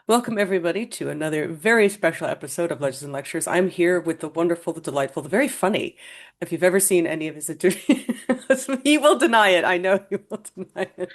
Welcome, everybody, to another very special episode of Legends and Lectures. I'm here with the wonderful, the delightful, the very funny. If you've ever seen any of his interviews, he will deny it. I know he will deny it.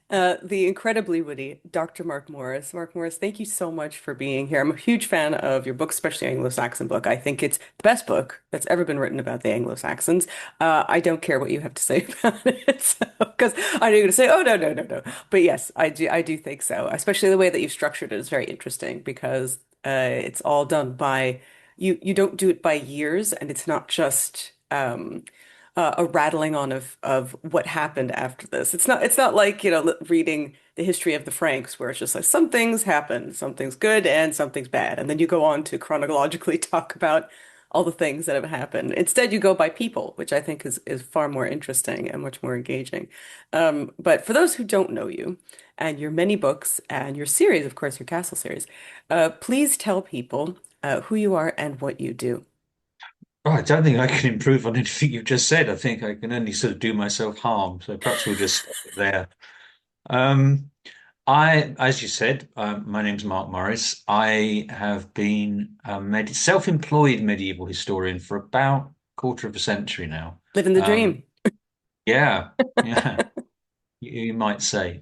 The incredibly witty Dr. Mark Morris. Mark Morris, thank you so much for being here. I'm a huge fan of your book, especially Anglo-Saxon book. I think it's the best book that's ever been written about the Anglo-Saxons. I don't care what you have to say about it, so, because I know you're going to say, "Oh, no, no, no, no." But yes, I do think so. Especially the way that you've structured it is very interesting because it's all done by you. You don't do it by years, and it's not just a rattling on of what happened after this. It's not like, reading the history of the Franks where it's just like some things happen, something's good and something's bad, and then you go on to chronologically talk about all the things that have happened. Instead, you go by people, which I think is far more interesting and much more engaging. But for those who don't know you and your many books and your series, of course, your Castle series, please tell people who you are and what you do. Oh, I don't think I can improve on anything you've just said. I think I can only sort of do myself harm. So perhaps we'll just stop it there. Um, as you said, my name's Mark Morris. I have been a self-employed medieval historian for about a quarter of a century now. Living the Um, dream. yeah, yeah, you might say.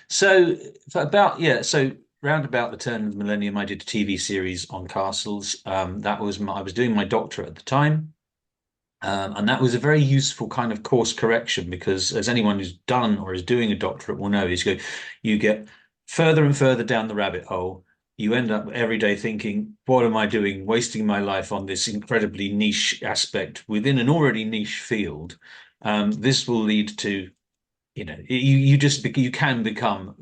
So for about yeah, so round about the turn of the millennium, I did a TV series on castles. I was doing my doctorate at the time. And that was a very useful kind of course correction because, as anyone who's done or is doing a doctorate will know, you get further and further down the rabbit hole. You end up every day thinking, "What am I doing? Wasting my life on this incredibly niche aspect within an already niche field." This will lead to, you can become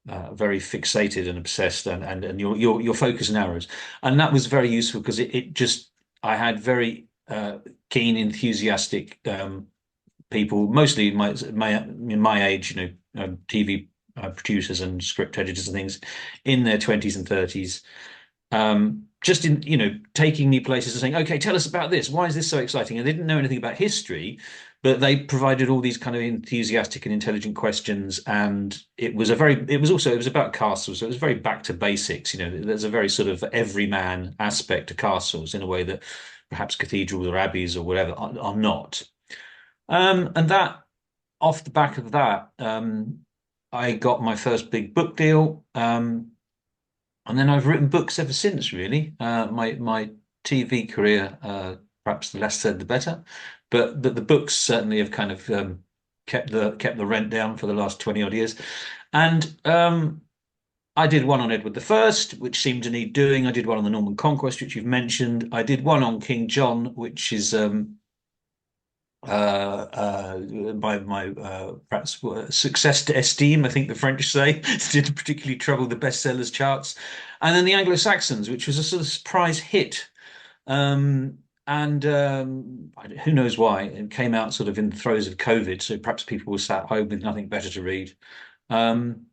very fixated and obsessed, and your focus narrows. And that was very useful because it just I had very keen, enthusiastic people, mostly my age, TV producers and script editors and things in their 20s and 30s, just in, taking me places and saying, okay, tell us about this. Why is this so exciting? And they didn't know anything about history, but they provided all these kind of enthusiastic and intelligent questions. And it was about castles. So it was very back to basics. There's a very sort of everyman aspect to castles in a way that perhaps cathedrals or abbeys or whatever are not. And that, off the back of that, I got my first big book deal. And then I've written books ever since, really. My TV career, perhaps the less said, the better. But the books certainly have kind of kept the rent down for the last 20 odd years. And I did one on Edward the First, which seemed to need doing. I did one on the Norman Conquest, which you've mentioned. I did one on King John, which is my perhaps success to esteem, I think the French say, didn't particularly trouble the bestsellers charts. And then the Anglo-Saxons, which was a sort of surprise hit. And who knows why? It came out sort of in the throes of COVID, so perhaps people were sat home with nothing better to read. Um,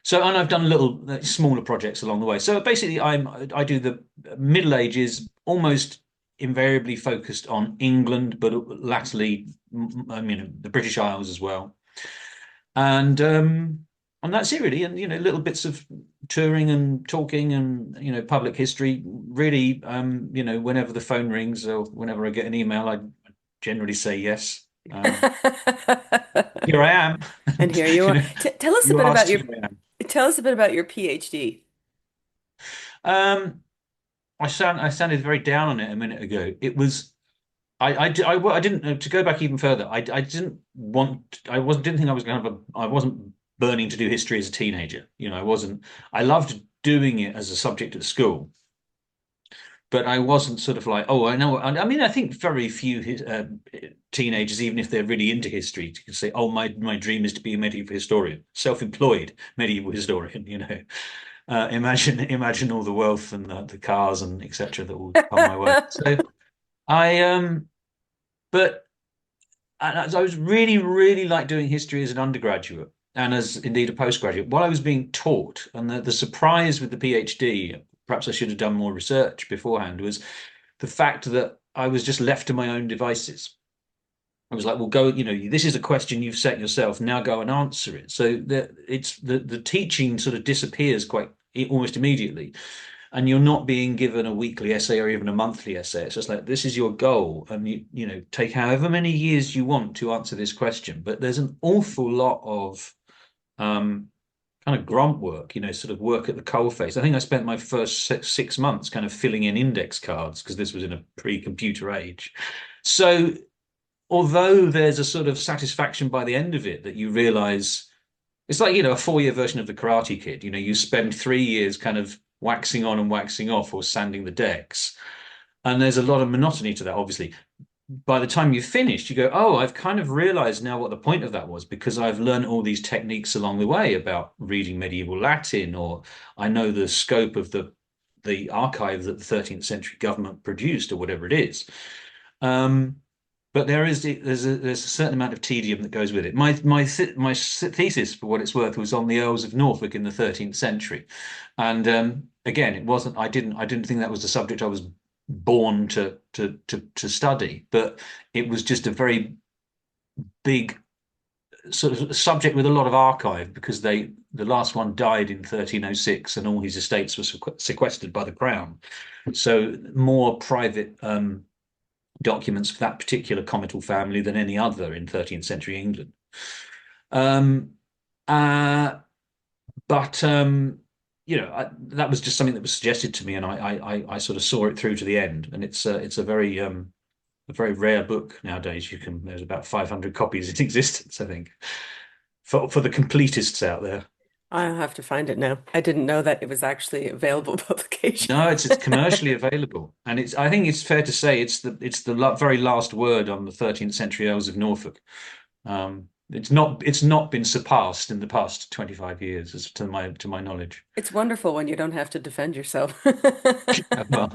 and I've done little smaller projects along the way. So basically, I do the Middle Ages, almost invariably focused on England, but latterly, the British Isles as well. And and that's it really. And little bits of touring and talking and public history. Really, whenever the phone rings or whenever I get an email, I generally say yes. Here I am. And here you you are. know, Tell us a you bit about asked, your here I am. PhD. Um, I sounded very down on it a minute ago. It was I didn't to go back even further. I didn't want I wasn't didn't think I was going to have a I wasn't burning to do history as a teenager. I wasn't. I loved doing it as a subject at school, but I wasn't sort of like, oh, I know. I mean, I think very few teenagers, even if they're really into history, can say, oh, my dream is to be a medieval historian, self-employed medieval historian. Imagine all the wealth and the cars and etc. that will come my way. So I but I was really, really like doing history as an undergraduate and as indeed a postgraduate. While I was being taught, and the surprise with the PhD, perhaps I should have done more research beforehand, was the fact that I was just left to my own devices. I was like, well, go, this is a question you've set yourself. Now go and answer it. So the teaching sort of disappears quite almost immediately, and you're not being given a weekly essay or even a monthly essay. It's just like this is your goal, and take however many years you want to answer this question. But there's an awful lot of um, kind of grunt work, sort of work at the coalface. I think I spent my first 6 months kind of filling in index cards because this was in a pre-computer age. So although there's a sort of satisfaction by the end of it that you realize it's like, a 4-year version of the Karate Kid. You spend 3 years kind of waxing on and waxing off or sanding the decks. And there's a lot of monotony to that, obviously. By the time you've finished, you go, oh, I've kind of realized now what the point of that was because I've learned all these techniques along the way about reading medieval Latin, or I know the scope of the archive that the 13th century government produced, or whatever it is. But there's a certain amount of tedium that goes with it. My thesis, for what it's worth, was on the Earls of Norfolk in the 13th century, and again, it wasn't. I didn't think that was the subject I was born to study, but it was just a very big sort of subject with a lot of archive because the last one died in 1306 and all his estates were sequestered by the crown, so more private documents for that particular comital family than any other in 13th century England. Um, uh, but that was just something that was suggested to me, and I sort of saw it through to the end. And it's a very rare book nowadays. There's about 500 copies in existence, I think, for the completists out there. I'll have to find it now. I didn't know that it was actually available publication. No, it's commercially available, and I think it's fair to say it's the very last word on the 13th century Earls of Norfolk. It's not been surpassed in the past 25 years, as to my knowledge. It's wonderful when you don't have to defend yourself. Well,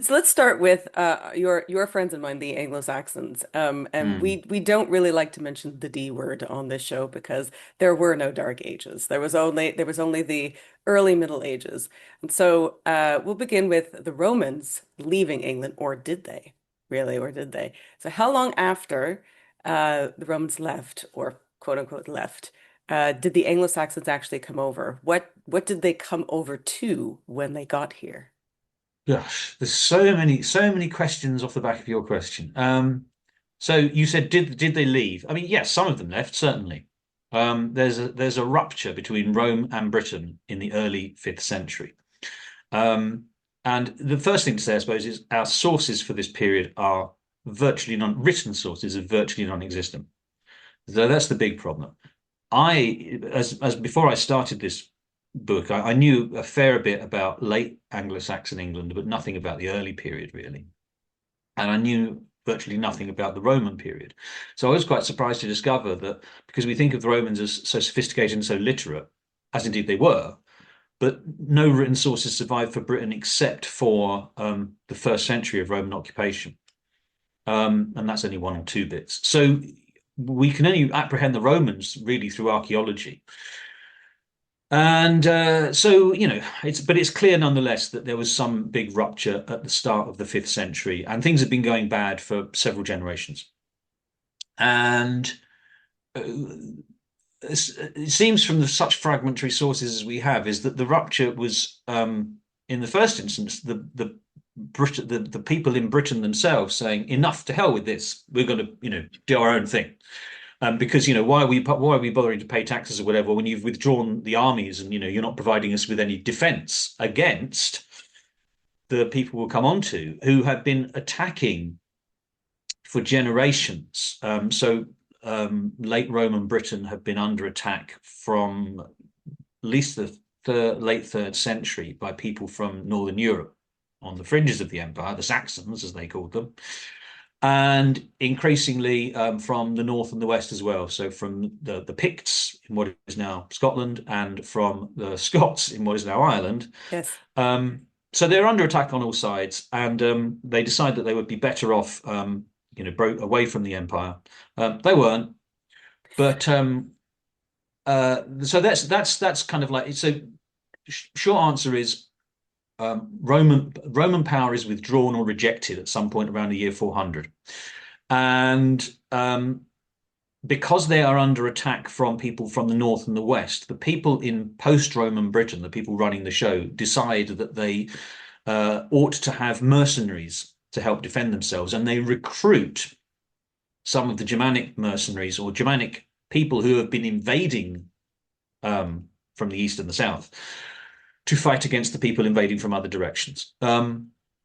So let's start with your friends and mine, the Anglo-Saxons. And hmm. we don't really like to mention the D word on this show because there were no Dark Ages. There was only the early Middle Ages. And so we'll begin with the Romans leaving England, or did they? Really, or did they? So how long after the Romans left, or quote unquote left, did the Anglo-Saxons actually come over? What did they come over to when they got here? Gosh, there's so many questions off the back of your question. So you said, did they leave? I mean, yes, some of them left, certainly. There's a rupture between Rome and Britain in the early 5th century. And the first thing to say, I suppose, is our sources for this period are virtually written sources are virtually non-existent. So that's the big problem. As before I started this book, I knew a fair bit about late Anglo-Saxon England, but nothing about the early period really. And I knew virtually nothing about the Roman period. So I was quite surprised to discover that because we think of the Romans as so sophisticated and so literate, as indeed they were, but no written sources survived for Britain except for the first century of Roman occupation. And that's only 1 or 2 bits. So we can only apprehend the Romans really through archaeology. And so, it's clear nonetheless that there was some big rupture at the start of the 5th century, and things have been going bad for several generations. And it seems from such fragmentary sources as we have is that the rupture was, in the first instance, the people in Britain themselves saying, enough, to hell with this, we're going to do our own thing. Because why are we bothering to pay taxes or whatever when you've withdrawn the armies and you're not providing us with any defense against the people we'll come on to who have been attacking for generations. Late Roman Britain have been under attack from at least the late 3rd century by people from Northern Europe on the fringes of the empire, the Saxons as they called them, and increasingly from the north and the west as well. So from the Picts in what is now Scotland, and from the Scots in what is now Ireland. Yes. So they're under attack on all sides, and they decide that they would be better off, away from the empire. They weren't, but so that's kind of like so. Short answer is Roman power is withdrawn or rejected at some point around the year 400. And because they are under attack from people from the north and the west, the people in post-Roman Britain, the people running the show, decide that they ought to have mercenaries to help defend themselves, and they recruit some of the Germanic mercenaries or Germanic people who have been invading from the east and the south to fight against the people invading from other directions.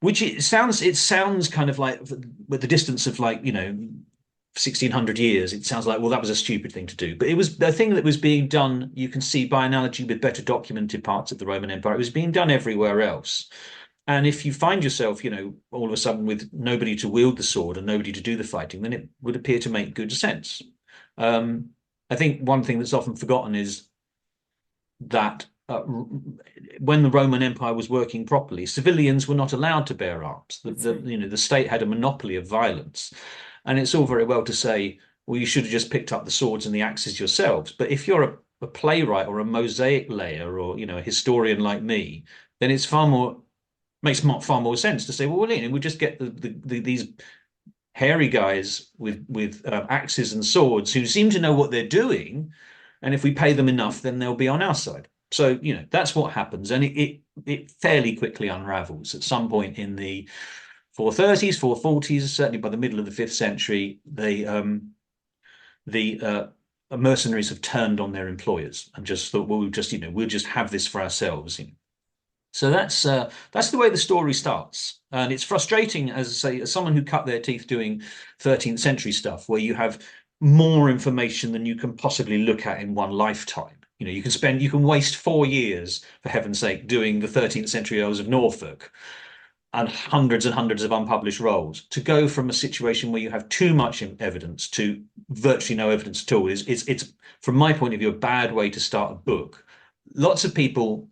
Which it sounds kind of like, with the distance of, like, 1600 years, it sounds like, well, that was a stupid thing to do. But it was a thing that was being done, you can see by analogy with better documented parts of the Roman Empire. It was being done everywhere else. And if you find yourself, all of a sudden with nobody to wield the sword and nobody to do the fighting, then it would appear to make good sense. I think one thing that's often forgotten is that when the Roman Empire was working properly, civilians were not allowed to bear arms. That's right. The state had a monopoly of violence, and it's all very well to say, well, you should have just picked up the swords and the axes yourselves. But if you're a playwright or a mosaic layer, or a historian like me, then it's makes far more sense to say, well, we just get these hairy guys with axes and swords who seem to know what they're doing, and if we pay them enough, then they'll be on our side. So that's what happens, and it fairly quickly unravels. At some point in the 430s, 440s, certainly by the middle of the 5th century, the mercenaries have turned on their employers and just thought, well, we'll just have this for ourselves. So that's the way the story starts, and it's frustrating, as someone who cut their teeth doing 13th century stuff, where you have more information than you can possibly look at in one lifetime. You can waste 4 years, for heaven's sake, doing the 13th century Earls of Norfolk and hundreds of unpublished rolls. To go from a situation where you have too much evidence to virtually no evidence at all it's from my point of view, a bad way to start a book. Lots of people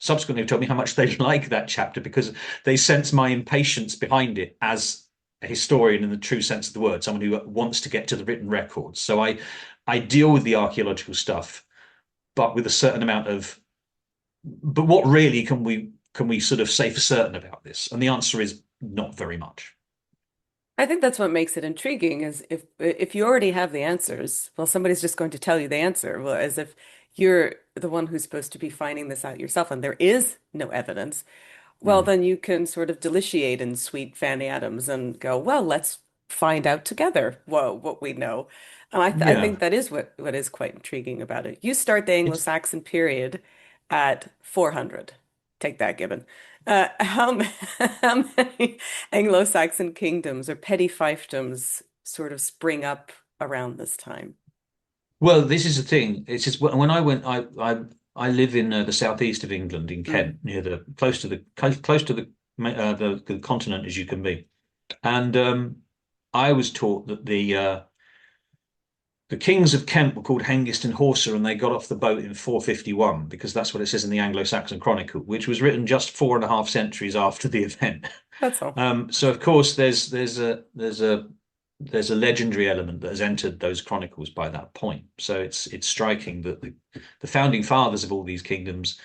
subsequently have told me how much they like that chapter because they sense my impatience behind it as a historian in the true sense of the word, someone who wants to get to the written records. So I deal with the archaeological stuff, but with a certain amount of, but what really can we sort of say for certain about this? And the answer is not very much. I think that's what makes it intriguing is if you already have the answers, well, somebody's just going to tell you the answer. Well, as if you're the one who's supposed to be finding this out yourself and there is no evidence. Well, Mm. then you can sort of deliciate in sweet Fanny Adams and go, well, let's find out together what we know. And I Yeah. think that is what is quite intriguing about it. You start the It's Anglo-Saxon period at 400. Take that, Gibbon. How many Anglo-Saxon kingdoms or petty fiefdoms sort of spring up around this time? Well, this is the thing. It's just when I went, I live in the southeast of England, in Mm, Kent, near the close to the continent as you can be. And I was taught that the kings of Kent were called Hengist and Horsa, and they got off the boat in 451 because that's what it says in the Anglo-Saxon Chronicle, which was written just 4.5 centuries after the event. that's all. So of course there's a legendary element that has entered those chronicles by that point. So it's striking that the founding fathers of all these kingdoms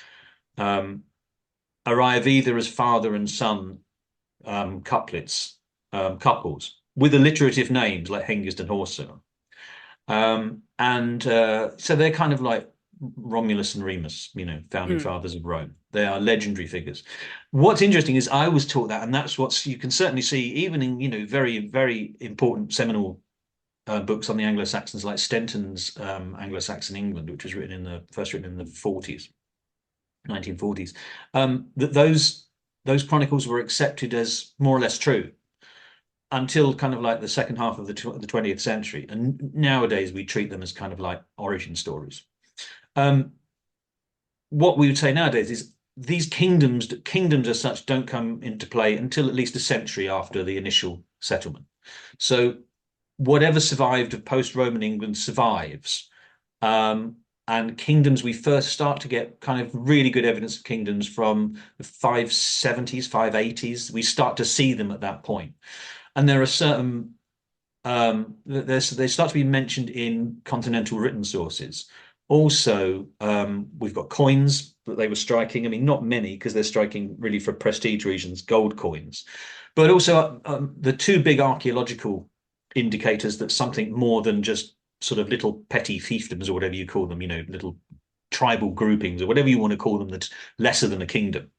arrive either as father and son couples with alliterative names like Hengist and Horsa. And so they're kind of like Romulus and Remus, founding Mm, fathers of Rome. They are legendary figures. What's interesting is I was taught that, and that's what you can certainly see even in, very, very important seminal books on the Anglo-Saxons, like Stenton's Anglo-Saxon England, which was first written in the 40s, 1940s. That those chronicles were accepted as more or less true until kind of like the second half of the 20th century. And nowadays we treat them as kind of like origin stories. Um, what we would say nowadays is these kingdoms as such don't come into play until at least a century after the initial settlement. So whatever survived of post-Roman England survives. And kingdoms, we first start to get kind of really good evidence of kingdoms from the 570s, 580s. We start to see them at that point. And there are certain they start to be mentioned in continental written sources. Also, we've got coins that they were striking. I mean, not many because they're striking really for prestige reasons, gold coins. But also, the two big archaeological indicators that something more than just sort of little petty fiefdoms or whatever you call them, little tribal groupings or whatever you want to call them, that's lesser than a kingdom.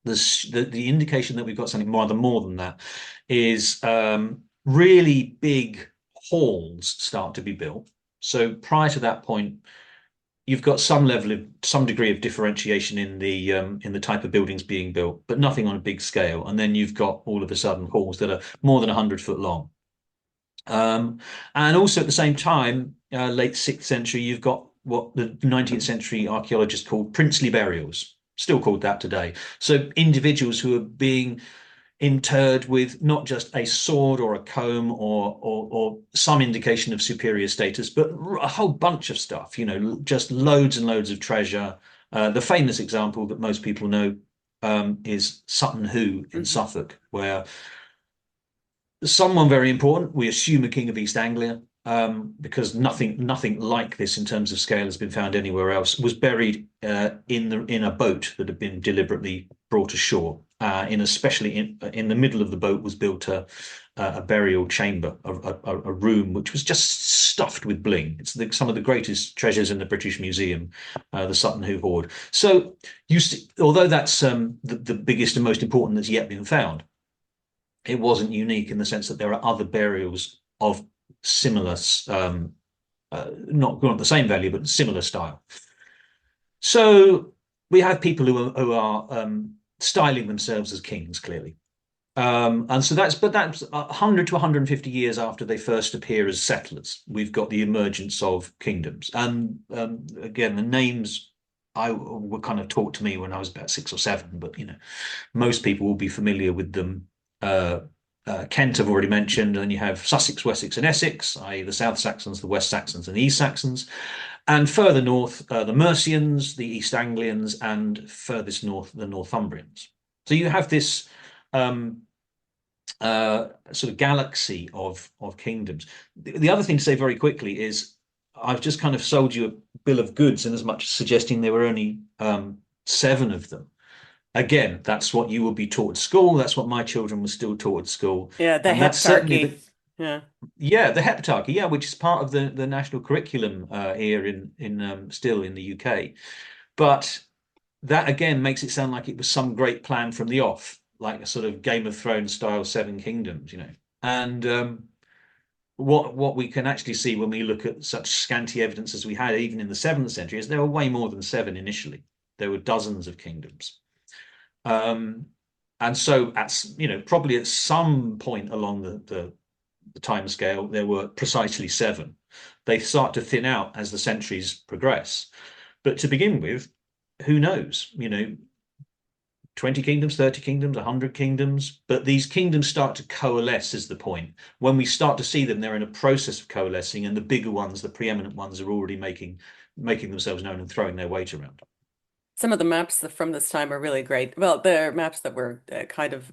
The indication that we've got something more than that is really big halls start to be built. So prior to that point, you've got some degree of differentiation in the type of buildings being built, but nothing on a big scale. And then you've got all of a sudden halls that are more than 100 foot long. Um, and also at the same time, late 6th century, you've got what the 19th century archaeologists called princely burials, still called that today. So individuals who are being interred with not just a sword or a comb or some indication of superior status, but a whole bunch of stuff, just loads and loads of treasure. The famous example that most people know is Sutton Hoo in Hmm. Suffolk, where someone very important, we assume a king of East Anglia, because nothing like this in terms of scale has been found anywhere else, was buried in a boat that had been deliberately brought ashore. Especially in the middle of the boat was built a burial chamber, a room which was just stuffed with bling. It's some of the greatest treasures in the British Museum, the Sutton Hoo hoard. So you see, although that's the biggest and most important that's yet been found, it wasn't unique in the sense that there are other burials of similar, not the same value, but similar style. So we have people who are styling themselves as kings, clearly. And so that's 100 to 150 years after they first appear as settlers. We've got the emergence of kingdoms, and again, the names I were kind of taught to me when I was about 6 or 7. But most people will be familiar with them. Uh, Kent, I've already mentioned, and then you have Sussex, Wessex, and Essex, i.e., the South Saxons, the West Saxons, and the East Saxons. And further north, the Mercians, the East Anglians, and furthest north, the Northumbrians. So you have this um, sort of galaxy of kingdoms. The other thing to say very quickly is I've just kind of sold you a bill of goods in as much as suggesting there were only 7 of them. Again, that's what you will be taught at school. That's what my children were still taught at school. Yeah, the And that's certainly heptarchy. Yeah. the heptarchy, yeah, which is part of the national curriculum here in still in the UK. But that again makes it sound like it was some great plan from the off, like a sort of Game of Thrones style 7 kingdoms. And what we can actually see when we look at such scanty evidence as we had even in the 7th century is there were way more than 7 initially. There were dozens of kingdoms. Um, and so probably at some point along the time scale, there were precisely 7. They start to thin out as the centuries progress. But to begin with, who knows? 20 kingdoms, 30 kingdoms, 100 kingdoms. But these kingdoms start to coalesce is the point. When we start to see them, they're in a process of coalescing, and the bigger ones, the preeminent ones, are already making themselves known and throwing their weight around. Some of the maps from this time are really great. Well, they're maps that were kind of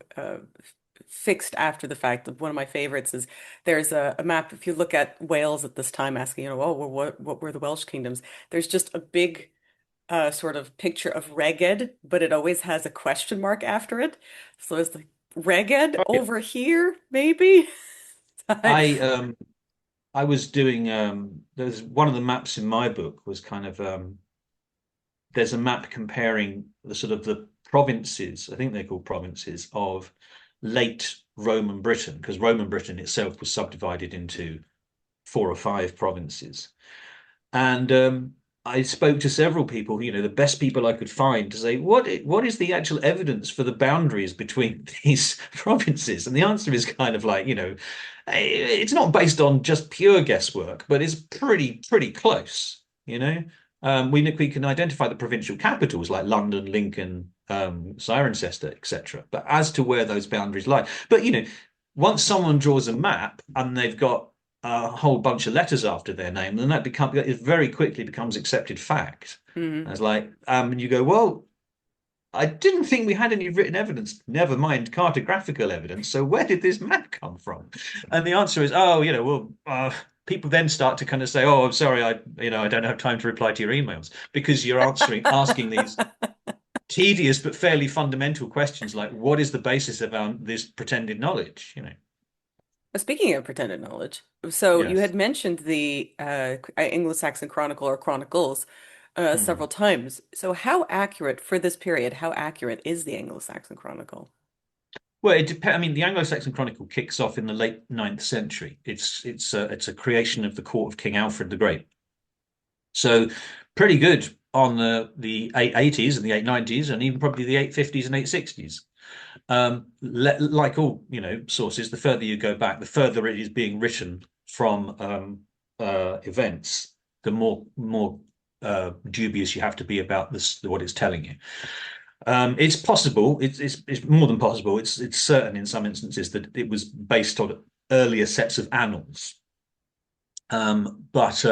fixed after the fact. One of my favorites is there's a map. If you look at Wales at this time, asking, oh, well, what were the Welsh kingdoms? There's just a big sort of picture of Reged, but it always has a question mark after it. So it's like Reged Oh, yeah. over here, maybe. I, I I was doing there's one of the maps in my book was kind of there's a map comparing the sort of the provinces, I think they're called provinces, of late Roman Britain, because Roman Britain itself was subdivided into 4 or 5 provinces. And I spoke to several people, the best people I could find to say, what is the actual evidence for the boundaries between these provinces? And the answer is kind of like, it's not based on just pure guesswork, but it's pretty close. We can identify the provincial capitals like London, Lincoln, Cirencester, etc. But as to where those boundaries lie, but once someone draws a map and they've got a whole bunch of letters after their name, then it very quickly becomes accepted fact. Mhm. And it's like, and you go, well, I didn't think we had any written evidence, never mind cartographical evidence. So where did this map come from? And the answer is, oh, people then start to kind of say, oh, I'm sorry, I don't have time to reply to your emails because you're asking these tedious but fairly fundamental questions like, what is the basis of this pretended knowledge? Speaking of pretended knowledge, so you had Yes. mentioned the Anglo-Saxon Chronicle or Chronicles several Hmm. times. So how accurate for this period, how accurate is the Anglo-Saxon Chronicle? Well, it depends. I mean, the Anglo-Saxon Chronicle kicks off in the late ninth century. It's a creation of the court of King Alfred the Great. So pretty good on the 880s and the 890s and even probably the 850s and 860s. Like all sources, the further you go back, the further it is being written from events, the more dubious you have to be about this what it's telling you. It's possible. It's more than possible. It's certain in some instances that it was based on earlier sets of annals. But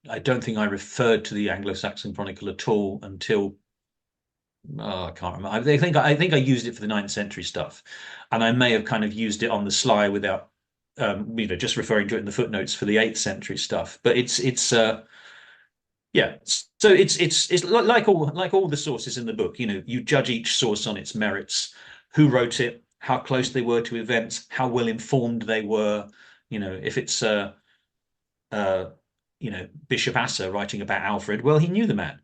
I don't think I referred to the Anglo-Saxon Chronicle at all until I can't remember. I think I used it for the ninth century stuff, and I may have kind of used it on the sly without just referring to it in the footnotes for the eighth century stuff. But it's yeah. So it's like all the sources in the book. You judge each source on its merits, who wrote it, how close they were to events, how well informed they were. If it's uh, Bishop Asser writing about Alfred, well, he knew the man.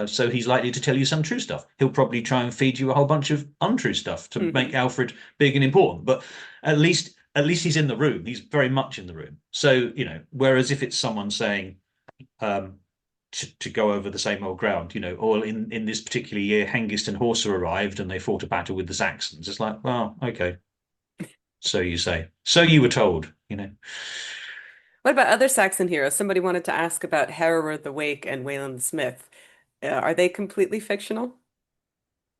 So he's likely to tell you some true stuff. He'll probably try and feed you a whole bunch of untrue stuff to make Hmm. Alfred big and important. But at least he's in the room. He's very much in the room. So, whereas if it's someone saying, um, to go over the same old ground, or in this particular year, Hengist and Horsa arrived and they fought a battle with the Saxons. It's like, well, okay, so you say. So you were told. What about other Saxon heroes? Somebody wanted to ask about Hereward the Wake and Wayland Smith. Are they completely fictional?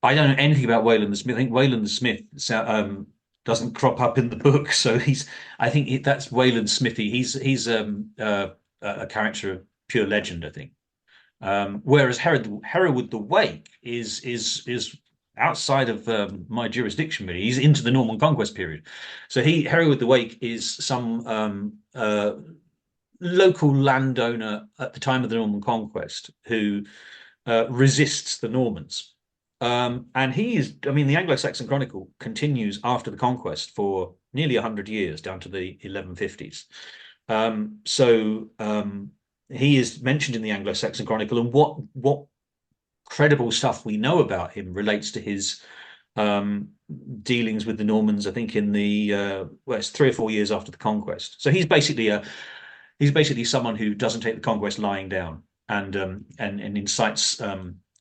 I don't know anything about Wayland the Smith. I think Wayland the Smith doesn't crop up in the book, so I think that's Wayland Smithy. He's a character of pure legend, I think. Whereas Hereward the Wake is outside of my jurisdiction. Really, he's into the Norman Conquest period. So Hereward the Wake is some local landowner at the time of the Norman Conquest who resists the Normans. And I mean, the Anglo-Saxon Chronicle continues after the conquest for nearly 100 years, down to the 1150s. So he is mentioned in the Anglo-Saxon Chronicle, and what credible stuff we know about him relates to his um, dealings with the Normans. I think in well, it's 3 or 4 years after the conquest. So he's basically someone who doesn't take the conquest lying down, and incites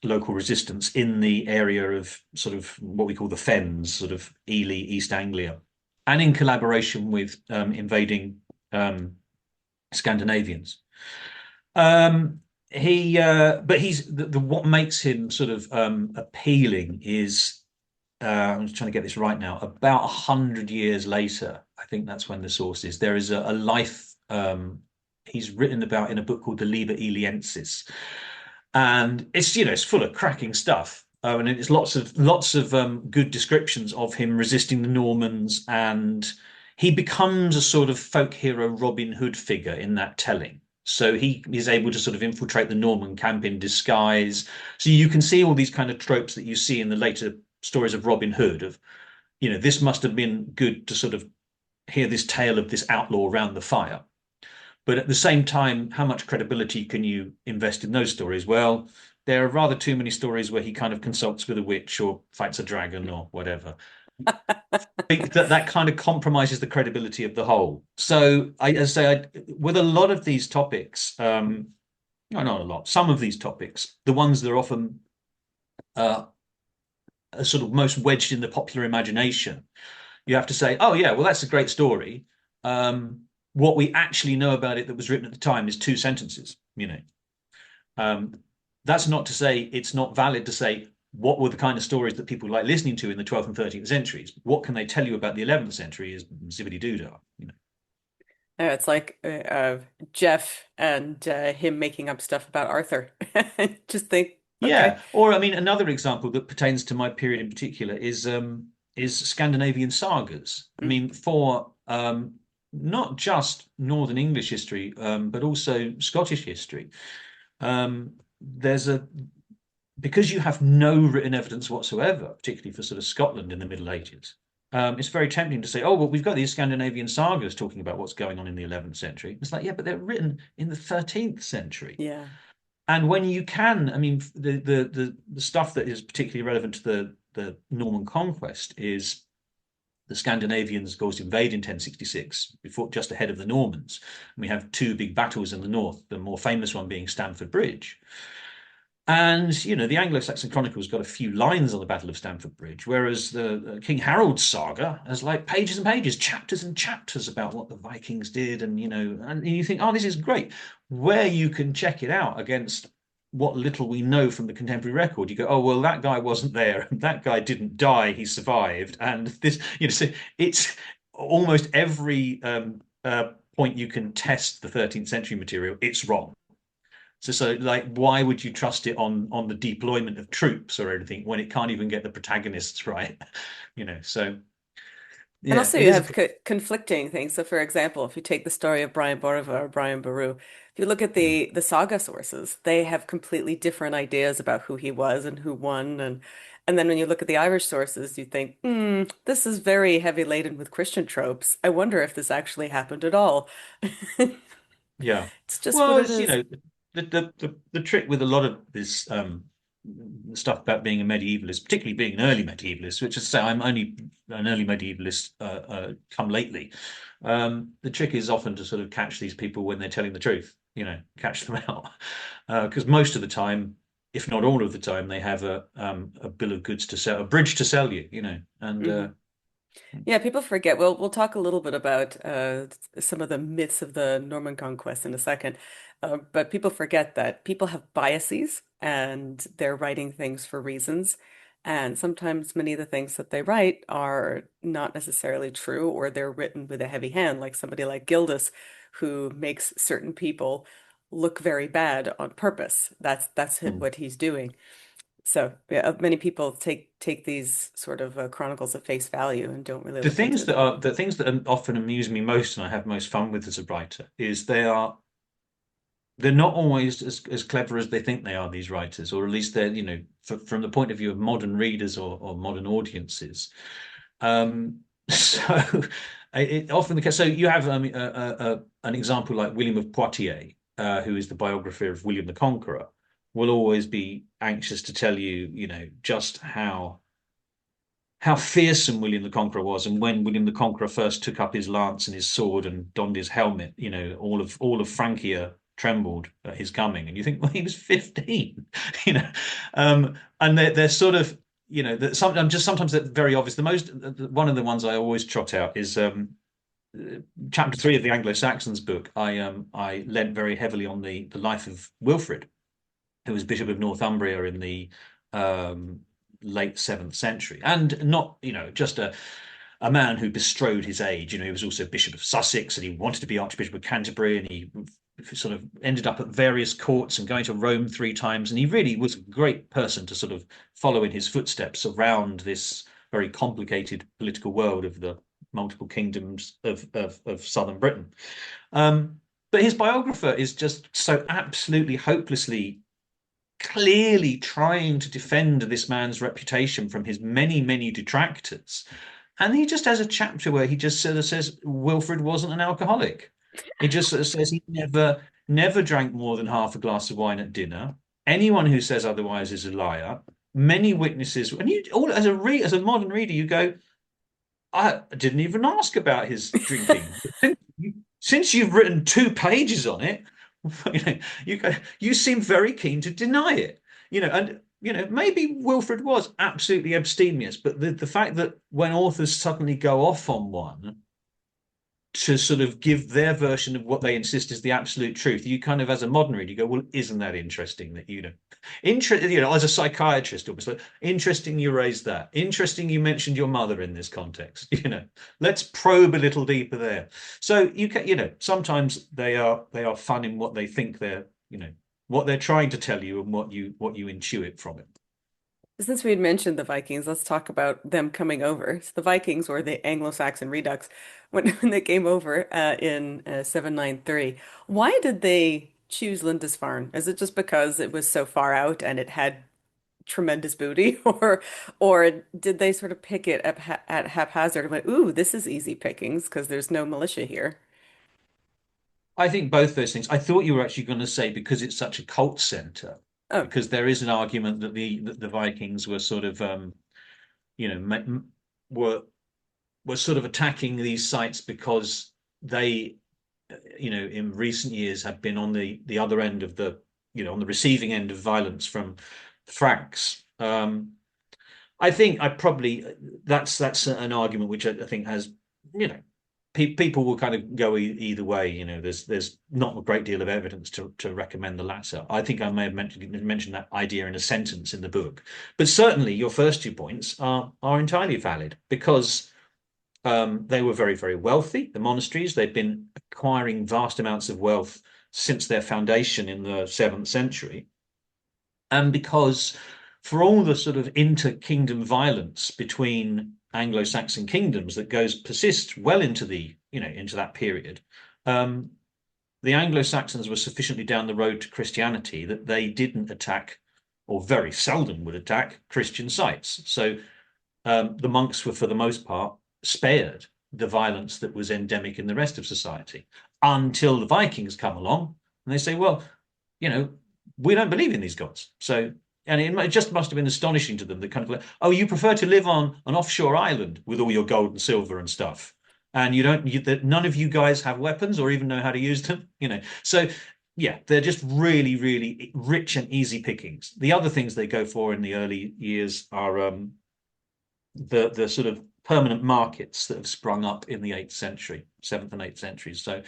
local resistance in the area of sort of what we call the Fens, sort of Ely, East Anglia, and in collaboration with invading Scandinavians. Um, but what makes him sort of appealing is I'm just trying to get this right now. About 100 years later, I think that's when the source is. There is a life he's written about in a book called the Liber Eliensis, and it's full of cracking stuff. And it's lots of good descriptions of him resisting the Normans, and he becomes a sort of folk hero Robin Hood figure in that telling. So he is able to sort of infiltrate the Norman camp in disguise. So you can see all these kind of tropes that you see in the later stories of Robin Hood of, this must have been good to sort of hear this tale of this outlaw around the fire. But at the same time, how much credibility can you invest in those stories? Well, there are rather too many stories where he kind of consults with a witch or fights a dragon or whatever. I think that kind of compromises the credibility of the whole. So as I say, with a lot of these topics, no, not a lot, some of these topics, the ones that are often uh, are sort of most wedged in the popular imagination, you have to say, oh yeah, well that's a great story. What we actually know about it that was written at the time is two sentences. Um, that's not to say it's not valid to say what were the kind of stories that people like listening to in the 12th and 13th centuries. What can they tell you about the 11th century is zibbity doodah. It's like Jeff and him making up stuff about Arthur. Just think, okay. Yeah, or I mean, another example that pertains to my period in particular is Scandinavian sagas. I Mm. mean, for not just Northern English history, but also Scottish history. There's a Because you have no written evidence whatsoever, particularly for sort of Scotland in the Middle Ages. it's very tempting to say, oh, well, we've got these Scandinavian sagas talking about what's going on in the 11th century. It's like, yeah, but they're written in the 13th century. Yeah. And when you can, I mean, the stuff that is particularly relevant to the Norman conquest is the Scandinavians, of course, invade in 1066, before just ahead of the Normans. And we have two big battles in the north, the more famous one being Stamford Bridge. And, the Anglo-Saxon Chronicle's got a few lines on the Battle of Stamford Bridge, whereas the King Harold's saga has like pages and pages, chapters and chapters about what the Vikings did. And you think, oh, this is great. Where you can check it out against what little we know from the contemporary record, you go, oh, well, that guy wasn't there. That guy didn't die. He survived. And this, so it's almost every point you can test the 13th century material, it's wrong. So like, why would you trust it on the deployment of troops or anything when it can't even get the protagonists right? So And yeah, also, it you is. have conflicting things. So, for example, if you take the story of Brian Borova or Brian Boru, if you look at the saga sources, they have completely different ideas about who he was and who won. And then when you look at the Irish sources, you think, this is very heavy laden with Christian tropes. I wonder if this actually happened at all. Yeah. It's just what Well, it it's is. the trick with a lot of this stuff about being a medievalist, particularly being an early medievalist, which is to say I'm only an early medievalist come lately. The trick is often to sort of catch these people when they're telling the truth, catch them out. Because most of the time, if not all of the time, they have a bill of goods to sell, a bridge to sell you, and Mhm. Yeah, people forget. We'll talk a little bit about some of the myths of the Norman conquest in a second. But people forget that people have biases and they're writing things for reasons. And sometimes many of the things that they write are not necessarily true, or they're written with a heavy hand, like somebody like Gildas, who makes certain people look very bad on purpose. mm. What he's doing. So yeah, many people take these sort of chronicles at face value and don't really look into them. The things that often amuse me most and I have most fun with as a writer is they're not always as clever as they think they are, these writers, or at least they're, from the point of view of modern readers or modern audiences. So it often the case. So you have an example like William of Poitiers, who is the biographer of William the Conqueror, will always be anxious to tell you, just how fearsome William the Conqueror was, and when William the Conqueror first took up his lance and his sword and donned his helmet, all of Francia trembled at his coming, and you think, well, he was 15, and they're sort of, that sometimes they're very obvious. One of the ones I always trot out is chapter 3 of the Anglo-Saxons book. I lent very heavily on the life of Wilfrid, who was Bishop of Northumbria in the um, late 7th century, and not just a man who bestrode his age. He was also Bishop of Sussex, and he wanted to be Archbishop of Canterbury, and he sort of ended up at various courts and going to Rome 3 times. And he really was a great person to sort of follow in his footsteps around this very complicated political world of the multiple kingdoms of southern Britain. But his biographer is just so absolutely hopelessly clearly trying to defend this man's reputation from his many, many detractors. And he just has a chapter where he just sort of says Wilfrid wasn't an alcoholic. He just sort of says he never drank more than half a glass of wine at dinner. Anyone who says otherwise is a liar. Many witnesses, and you all as a modern reader, you go, I didn't even ask about his drinking. Since you've written 2 pages on it, you seem very keen to deny it. And maybe Wilfrid was absolutely abstemious, but the fact that when authors suddenly go off on one to sort of give their version of what they insist is the absolute truth, you kind of, as a modern reader, you go, well, isn't that interesting that as a psychiatrist, almost like, interesting you raised that. Interesting you mentioned your mother in this context. Let's probe a little deeper there. So sometimes they are fun in what they think what they're trying to tell you and what you intuit from it. Since we had mentioned the Vikings, let's talk about them coming over. So the Vikings, or the Anglo-Saxon Redux, when they came over in 793, why did they choose Lindisfarne? Is it just because it was so far out and it had tremendous booty, or did they sort of pick it at haphazard and went, "Ooh, this is easy pickings because there's no militia here." I think both those things. I thought you were actually going to say because it's such a cult center, Oh, because there is an argument that the Vikings were sort of you know were sort of attacking these sites because they in recent years have been on the other end of the on the receiving end of violence from Franks. I think I probably that's an argument which I think has you know people will kind of go either way. There's not a great deal of evidence to recommend the latter. I think I may have mentioned that idea in a sentence in the book, but certainly your first 2 points are entirely valid because they were very, very wealthy. The monasteries, they've been acquiring vast amounts of wealth since their foundation in the 7th century. And because for all the sort of inter-kingdom violence between Anglo-Saxon kingdoms that persists well into into that period, um, the Anglo-Saxons were sufficiently down the road to Christianity that they didn't attack, or very seldom would attack, Christian sites. So the monks were, for the most part, spared the violence that was endemic in the rest of society until the Vikings come along and they say, well, you know, we don't believe in these gods. So, and it just must have been astonishing to them that kind of like, oh, you prefer to live on an offshore island with all your gold and silver and stuff. And that none of you guys have weapons or even know how to use them. So yeah, they're just really, really rich and easy pickings. The other things they go for in the early years are the sort of permanent markets that have sprung up in the 8th century, 7th and 8th centuries. So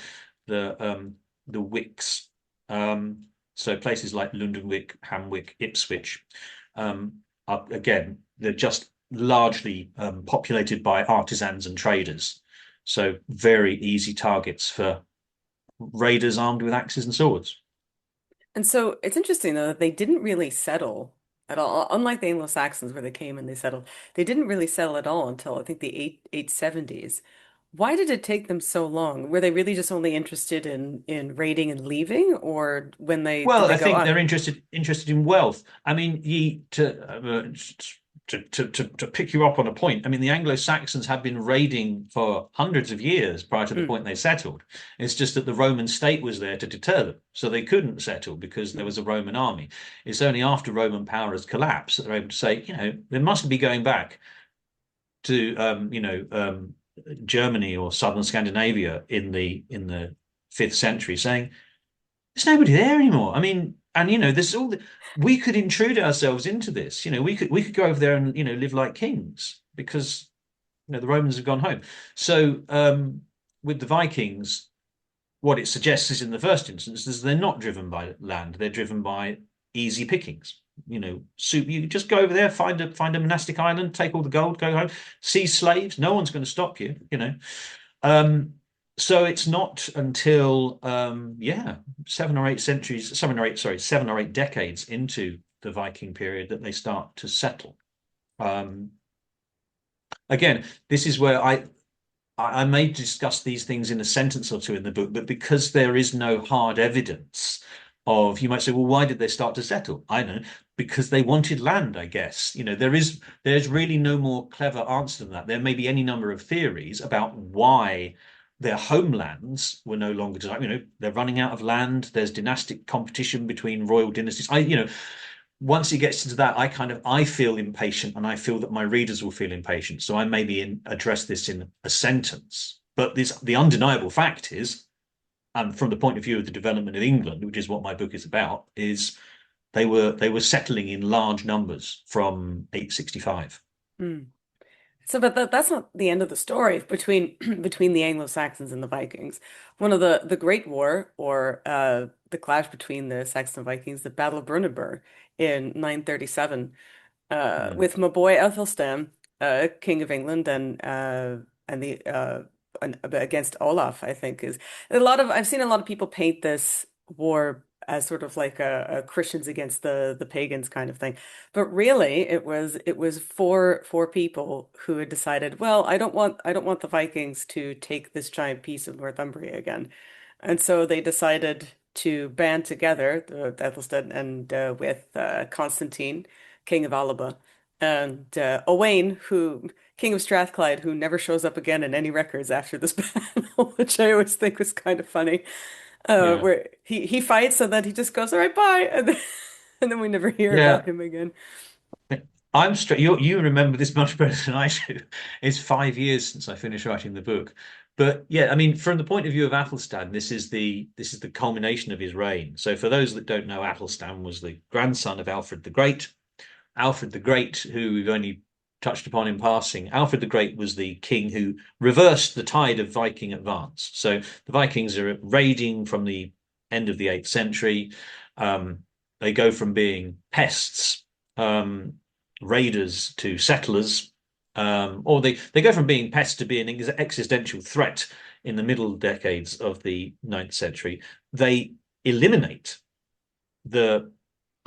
the wicks, so places like Lundenwic, Hamwick, Ipswich, are again they're just largely populated by artisans and traders. So very easy targets for raiders armed with axes and swords. and so it's interesting though that they didn't really settle at all. Unlike the Anglo-Saxons where they came and they settled, they didn't really settle at all until I think the 870s. Why did it take them so long? Were they really just only interested in raiding and leaving, or when they did Well, they I go, think ah, they're interested in wealth. I mean, to pick you up on a point. I mean, the Anglo-Saxons had been raiding for hundreds of years prior to the mm, point they settled. It's just that the Roman state was there to deter them, so they couldn't settle because there mm, was a Roman army. It's only after Roman power has collapsed that they're able to say, they mustn't be going back to Germany or southern Scandinavia in the 5th century, saying there's nobody there anymore. I mean, and there's we could intrude ourselves into this. We could go over there and live like kings because the Romans have gone home. So with the Vikings, what it suggests is in the first instance is they're not driven by land; they're driven by easy pickings. You just go over there, find a monastic island, take all the gold, go home, seize slaves. No one's going to stop you. Um, so it's not until 7 or 8 decades into the Viking period that they start to settle. Um, Again, this is where I may discuss these things in a sentence or two in the book, but because there is no hard evidence you might say, well, why did they start to settle? I don't know, because they wanted land, I guess. There's really no more clever answer than that. There may be any number of theories about why their homelands were no longer they're running out of land. There's dynastic competition between royal dynasties. Once it gets into that, I feel impatient, and I feel that my readers will feel impatient. So I maybe address this in a sentence. But the undeniable fact is, and from the point of view of the development of England, which is what my book is about, is they were settling in large numbers from 865. mm. So, but that's not the end of the story between between the Anglo-Saxons and the Vikings. One of the Great War, or the clash between the Saxons and Vikings, the Battle of Brunanburh in 937, Mm. with my boy Athelstan, King of England, and the against Olaf, I think is a lot of I've seen a lot of people paint this war as sort of like a Christians against the pagans kind of thing. But really it was four people who had decided, well, I don't want the Vikings to take this giant piece of Northumbria again. And so they decided to band together, Athelstan and with Constantine, King of Alba, and Owain, who King of Strathclyde, who never shows up again in any records after this battle, which I always think was kind of funny. Yeah. Where he fights and then he just goes, "All right, bye," and then we never hear about Yeah. him again. I'm straight. You remember this much better than I do. It's 5 years since I finished writing the book, but yeah, I mean, from the point of view of Athelstan, this is the culmination of his reign. So, for those that don't know, Athelstan was the grandson of Alfred the Great. Alfred the Great, who we've only touched upon in passing, Alfred the Great was the king who reversed the tide of Viking advance. So the Vikings are raiding from the end of the 8th century. They go from being pests, raiders to settlers, or they go from being pests to being an existential threat in the middle decades of the 9th century. They eliminate the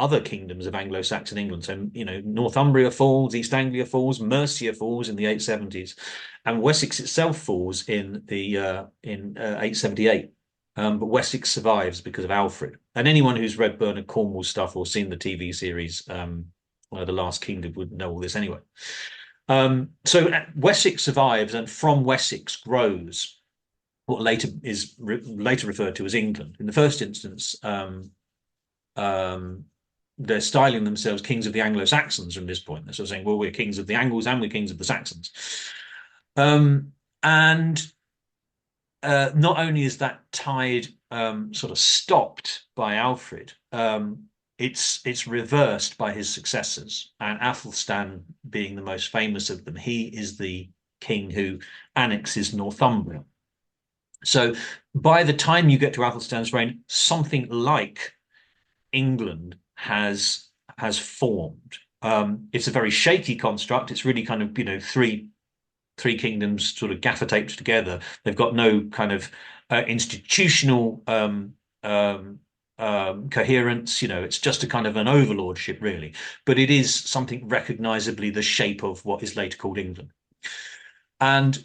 other kingdoms of Anglo-Saxon England. So, Northumbria falls, East Anglia falls, Mercia falls in the 870s, and Wessex itself falls in 878. But Wessex survives because of Alfred. And anyone who's read Bernard Cornwell's stuff or seen the TV series, The Last Kingdom, would know all this anyway. So Wessex survives, and from Wessex grows what later referred to as England. In the first instance, they're styling themselves kings of the Anglo-Saxons from this point. They're sort of saying, well, we're kings of the Angles and we're kings of the Saxons. And not only is that tide sort of stopped by Alfred, it's reversed by his successors. And Athelstan being the most famous of them, he is the king who annexes Northumbria. So by the time you get to Athelstan's reign, something like England has formed. It's a very shaky construct. It's really kind of three kingdoms sort of gaffer taped together. They've got no kind of institutional coherence. It's just a kind of an overlordship, really. But it is something recognizably the shape of what is later called England. And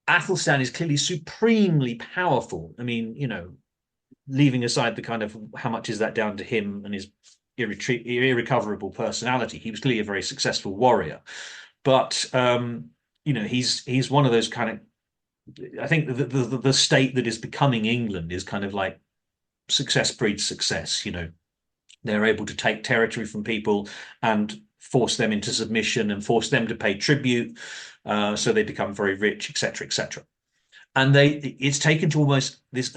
Athelstan is clearly supremely powerful. I mean, leaving aside the kind of how much is that down to him and his irrecoverable personality, he was clearly a very successful warrior. But he's one of those kind of. I think the state that is becoming England is kind of like success breeds success. They're able to take territory from people and force them into submission and force them to pay tribute, so they become very rich, etc., etc. And it's taken to almost this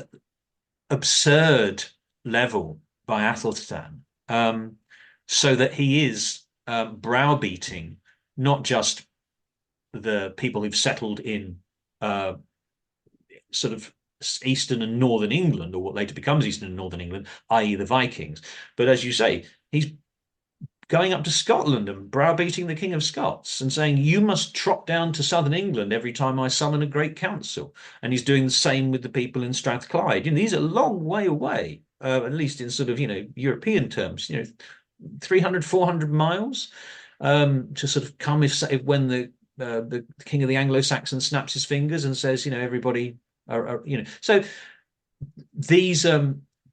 absurd level by Athelstan, so that he is browbeating not just the people who've settled in sort of eastern and northern England, or what later becomes eastern and northern England, i.e. the Vikings, but as you say, he's going up to Scotland and browbeating the King of Scots and saying, you must trot down to southern England every time I summon a great council. And he's doing the same with the people in Strathclyde. These are a long way away, at least in sort of, European terms, 300, 400 miles, to sort of come if when the King of the Anglo-Saxons snaps his fingers and says, everybody so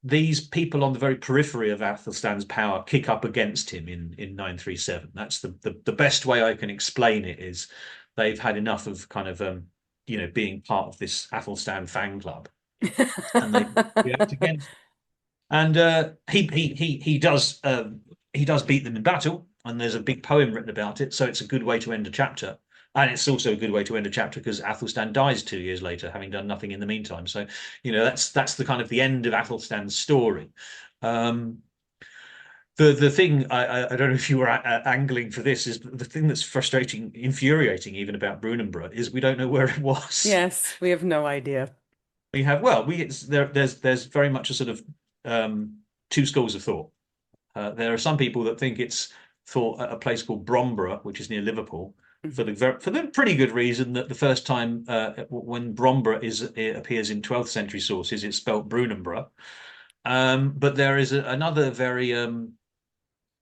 these people on the very periphery of Athelstan's power kick up against him in 937. That's the best way I can explain it, is they've had enough of kind of being part of this Athelstan fan club, and they react against. And he does beat them in battle, and there's a big poem written about it. So it's a good way to end a chapter. And it's also a good way to end a chapter because Athelstan dies 2 years later, having done nothing in the meantime. So, that's the kind of the end of Athelstan's story. The thing I don't know if you were angling for this, is the thing that's frustrating, infuriating even about Brunanburh is we don't know where it was. Yes, we have no idea. We have there's very much a sort of two schools of thought. There are some people that think it's thought at a place called Bromborough, which is near Liverpool, for the pretty good reason that the first time when Bromborough appears in 12th century sources, it's spelt Brunanburh. But there is another very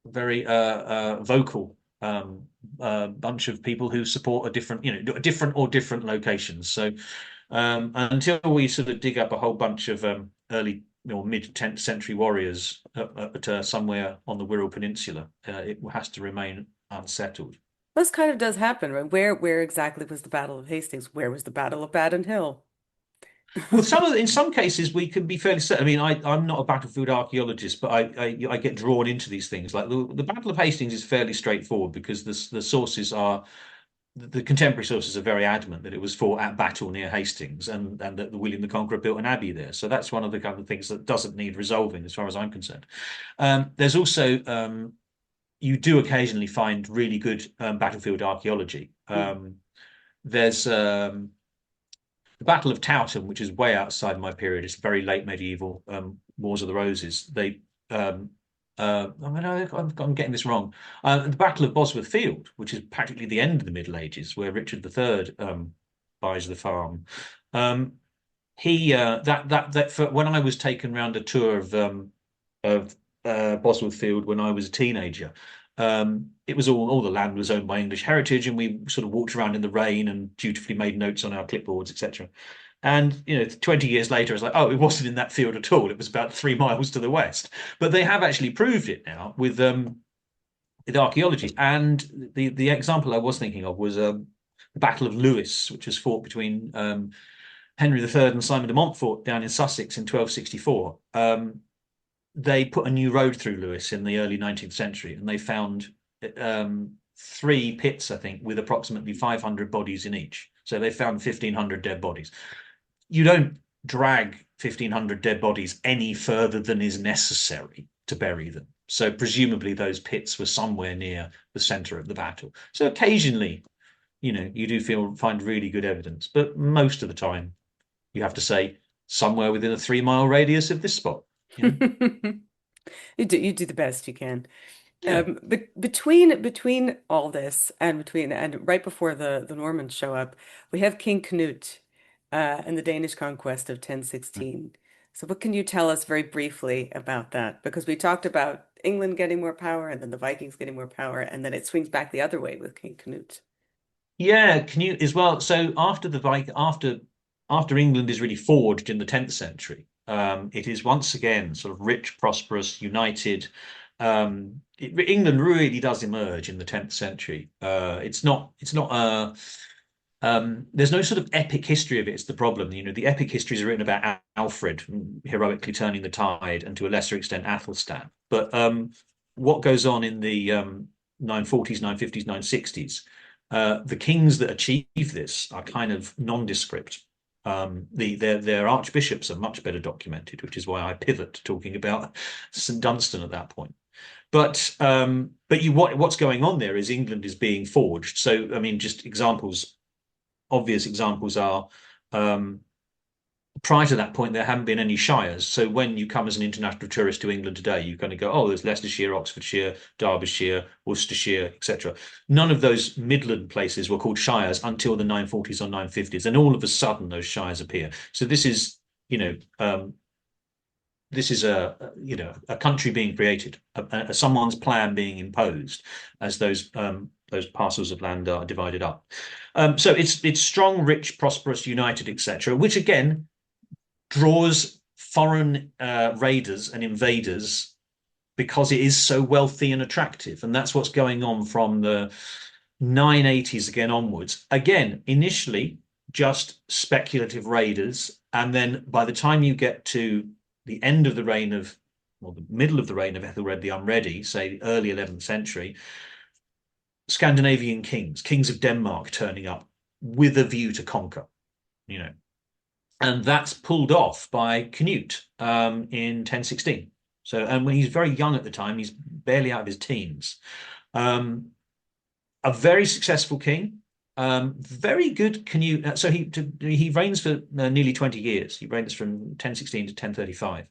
vocal bunch of people who support a different locations. So until we sort of dig up a whole bunch of early or mid 10th century warriors somewhere on the Wirral Peninsula. It has to remain unsettled. This kind of does happen, right? Where exactly was the Battle of Hastings? Where was the Battle of Baden Hill? Well, in some cases we can be fairly certain. I mean, I'm not a battlefield archaeologist, but I get drawn into these things. Like the Battle of Hastings is fairly straightforward because the sources are the contemporary sources are very adamant that it was fought at Battle near Hastings and that William the Conqueror built an abbey there. So that's one of the kind of things that doesn't need resolving as far as I'm concerned. There's also you do occasionally find really good battlefield archaeology. Mm. There's the Battle of Towton, which is way outside my period. It's very late medieval, Wars of the Roses. I mean, I'm getting this wrong. The Battle of Bosworth Field, which is practically the end of the Middle Ages, where Richard III buys the farm. Um, he that for, when I was taken round a tour of Bosworth Field when I was a teenager, it was all the land was owned by English heritage, and we sort of walked around in the rain and dutifully made notes on our clipboards, etc. And 20 years later, it's like, oh, it wasn't in that field at all. It was about 3 miles to the west. But they have actually proved it now with archaeology. And the example I was thinking of was the Battle of Lewes, which was fought between Henry III and Simon de Montfort down in Sussex in 1264. They put a new road through Lewes in the early 19th century, and they found 3 pits, I think, with approximately 500 bodies in each. So they found 1,500 dead bodies. You don't drag 1,500 dead bodies any further than is necessary to bury them. So presumably those pits were somewhere near the center of the battle. So occasionally, you do find really good evidence, but most of the time you have to say somewhere within a 3 mile radius of this spot, you know? You do the best you can. Yeah. Between all this and right before the Normans show up, we have King Canute and the Danish conquest of 1016. So what can you tell us very briefly about that? Because we talked about England getting more power and then the Vikings getting more power, and then it swings back the other way with King Canute. Yeah, Canute as well. So after England is really forged in the 10th century, it is once again sort of rich, prosperous, united. England really does emerge in the 10th century. It's not there's no sort of epic history of it. It's the problem. The epic histories are written about Alfred heroically turning the tide, and to a lesser extent Athelstan. But what goes on in the 940s, 950s, 960s? The kings that achieve this are kind of nondescript. Their archbishops are much better documented, which is why I pivot to talking about St Dunstan at that point. What's going on there is England is being forged. So I mean, just obvious examples are prior to that point, there haven't been any shires. So when you come as an international tourist to England today, you're going to go, oh, there's Leicestershire, Oxfordshire, Derbyshire, Worcestershire, etc. None of those Midland places were called shires until the 940s or 950s, and all of a sudden those shires appear. So this is a country being created, someone's plan being imposed as those parcels of land are divided up. So it's strong, rich, prosperous, united, etc., which again draws foreign raiders and invaders because it is so wealthy and attractive. And that's what's going on from the 980s again onwards. Again, initially just speculative raiders. And then by the time you get to the end of the reign of, or the middle of the reign of Ethelred the Unready, say the early 11th century, Scandinavian kings of Denmark turning up with a view to conquer, and that's pulled off by Canute in 1016. So, and when he's very young at the time, he's barely out of his teens. A very successful king, very good Canute. So he reigns for nearly 20 years. He reigns from 1016 to 1035,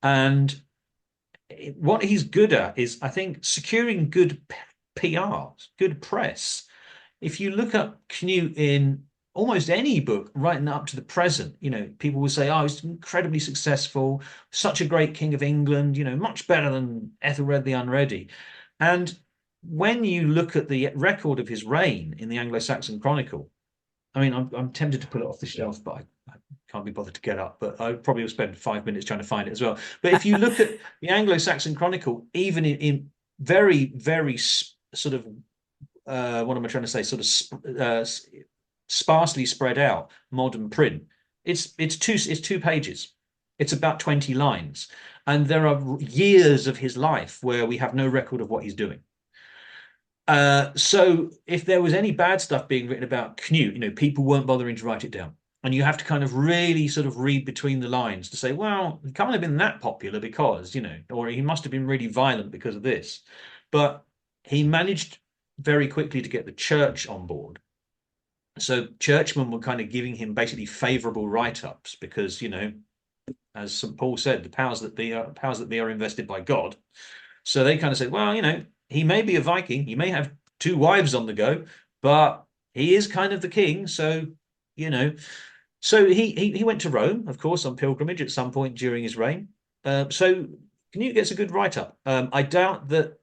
and what he's good at is, I think, securing good PR, good press. If you look up Canute in almost any book right up to the present, people will say, oh, he's incredibly successful, such a great king of England, much better than Ethelred the Unready. And when you look at the record of his reign in the Anglo-Saxon Chronicle, I mean, I'm tempted to pull it off the shelf, but can't be bothered to get up, but I probably will spend 5 minutes trying to find it as well. But if you look at the Anglo-Saxon Chronicle, even in very, very sort of what am I trying to say? Sort of sparsely spread out modern print. It's 2 pages. It's about 20 lines, and there are years of his life where we have no record of what he's doing. So if there was any bad stuff being written about Canute, people weren't bothering to write it down. And you have to kind of really sort of read between the lines to say, well, he can't have been that popular because, or he must have been really violent because of this. But he managed very quickly to get the church on board. So churchmen were kind of giving him basically favorable write-ups because, as St. Paul said, the powers that be are invested by God. So they kind of said, well, he may be a Viking, he may have 2 wives on the go, but he is kind of the king. So, so he went to Rome, of course, on pilgrimage at some point during his reign. So Canute gets a good write-up. I doubt that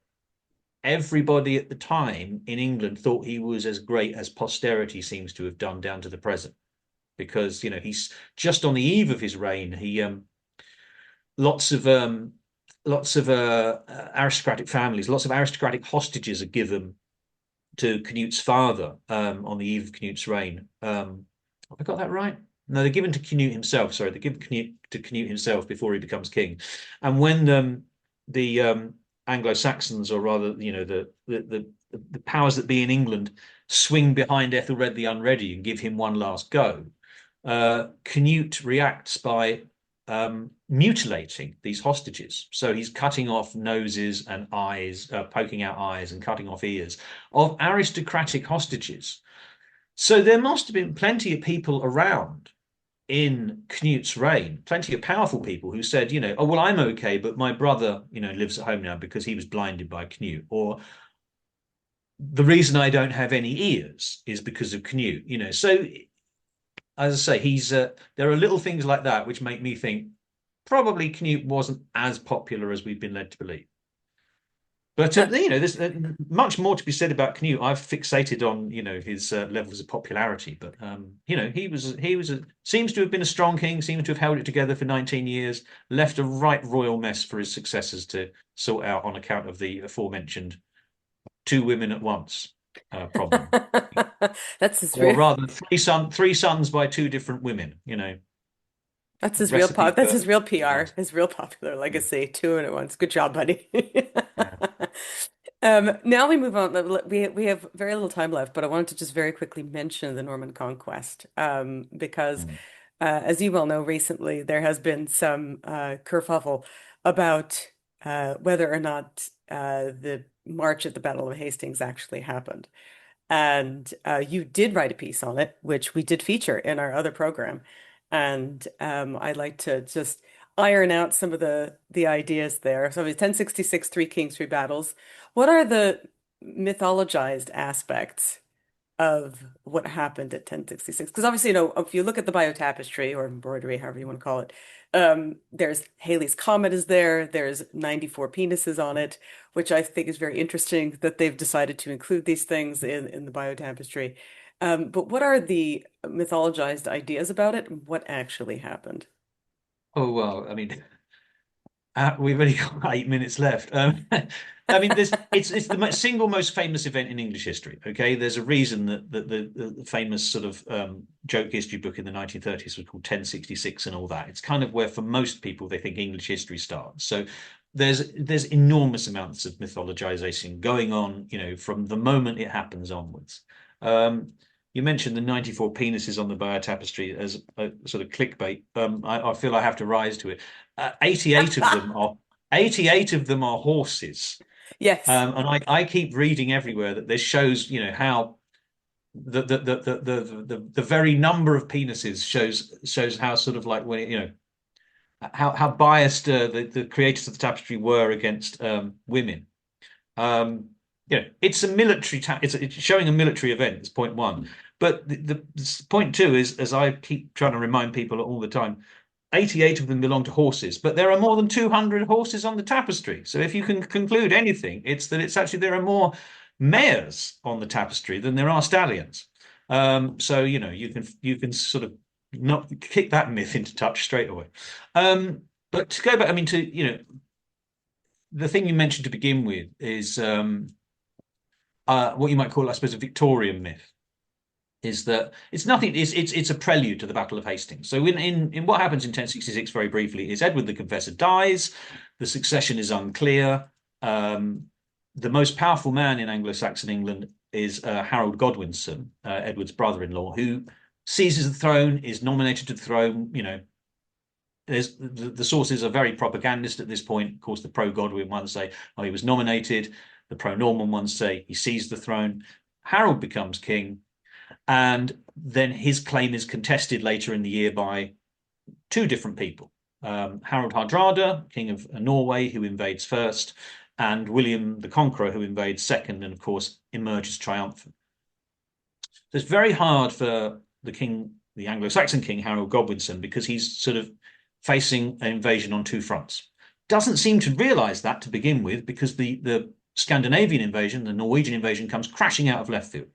everybody at the time in England thought he was as great as posterity seems to have done down to the present, because he's just on the eve of his reign. He lots of aristocratic families, lots of aristocratic hostages are given to Canute's father on the eve of Canute's reign. Have I got that right? No, they're given to Canute himself. Sorry, they're given to Canute himself before he becomes king. And when the Anglo-Saxons, or rather, the powers that be in England, swing behind Ethelred the Unready and give him one last go, Canute reacts by mutilating these hostages. So he's cutting off noses and eyes, poking out eyes and cutting off ears of aristocratic hostages. So there must have been plenty of people around in Canute's reign, plenty of powerful people who said, oh, well, I'm okay, but my brother, lives at home now because he was blinded by Canute. Or the reason I don't have any ears is because of Canute, So as I say, there are little things like that which make me think probably Canute wasn't as popular as we've been led to believe. But there's much more to be said about Canute. I've fixated on his levels of popularity, but seems to have been a strong king, seems to have held it together for 19 years, left a right royal mess for his successors to sort out on account of the aforementioned 2 women at once problem, That's his or real rather 3 sons by 2 different women. Recipe that's for his real PR, disaster. his real popular Yeah. legacy, 2 in at once. Good job, buddy. Yeah. Now we move on. We have very little time left, but I wanted to just very quickly mention the Norman Conquest, because Mm. as you well know, recently there has been some kerfuffle about whether or not the march at the Battle of Hastings actually happened. And you did write a piece on it, which we did feature in our other program. And I'd like to just iron out some of the ideas there. So it's 1066, Three Kings, Three Battles. What are the mythologized aspects of what happened at 1066? Because obviously, if you look at the biotapestry or embroidery, however you want to call it, there's Halley's Comet is there. There's 94 penises on it, which I think is very interesting that they've decided to include these things in the biotapestry. But what are the mythologized ideas about it? And what actually happened? Oh well, I mean, we've only got 8 minutes left. I mean, it's the single most famous event in English history. Okay, there's a reason that the famous sort of joke history book in the 1930s was called 1066 and all that. It's kind of where, for most people, they think English history starts. So there's enormous amounts of mythologization going on, from the moment it happens onwards. You mentioned the 94 penises on the Bayeux Tapestry as a sort of clickbait. I feel I have to rise to it. 88 of them are 88 of them are horses. Yes. And I keep reading everywhere that this shows, how the very number of penises shows how sort of like when how biased the creators of the tapestry were against women. It's a military it's showing a military event. It's point one. But the point two is, as I keep trying to remind people all the time, 88 of them belong to horses, but there are more than 200 horses on the tapestry. So if you can conclude anything, it's that it's actually there are more mares on the tapestry than there are stallions. So you can sort of not kick that myth into touch straight away. But to go back, I mean, to the thing you mentioned to begin with is what you might call, I suppose, a Victorian myth. Is that it's nothing? It's a prelude to the Battle of Hastings. So in what happens in 1066, very briefly, is Edward the Confessor dies. The succession is unclear. The most powerful man in Anglo-Saxon England is Harold Godwinson, Edward's brother-in-law, who seizes the throne, is nominated to the throne. There's the sources are very propagandist at this point. Of course, the pro-Godwin ones say, "Oh, he was nominated." The pro-Norman ones say he seized the throne. Harold becomes king, and then his claim is contested later in the year by two different people: Harold Hardrada, king of Norway, who invades first, and William the Conqueror, who invades second, and of course emerges triumphant. So it's very hard for the king, the Anglo-Saxon king, Harold Godwinson, because he's sort of facing an invasion on two fronts. Doesn't seem to realize that to begin with, because the Scandinavian invasion, the Norwegian invasion, comes crashing out of left field.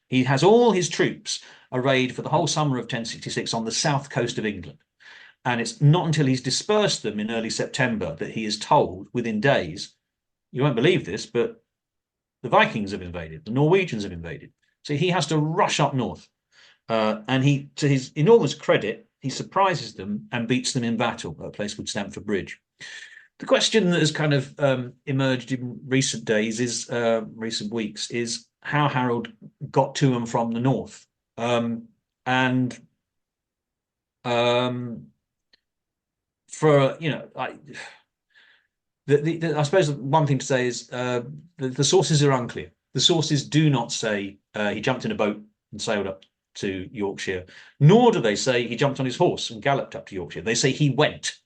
He has all his troops arrayed for the whole summer of 1066 on the south coast of England. And it's not until he's dispersed them in early September that he is told, within days, you won't believe this, but the Vikings have invaded, the Norwegians have invaded. So he has to rush up north. And he, to his enormous credit, he surprises them and beats them in battle at a place called Stamford Bridge. The question that has kind of emerged in recent days is, recent weeks, is how Harold got to and from the north. And for, I suppose one thing to say is the sources are unclear. The sources do not say he jumped in a boat and sailed up to Yorkshire, nor do they say he jumped on his horse and galloped up to Yorkshire. They say he went.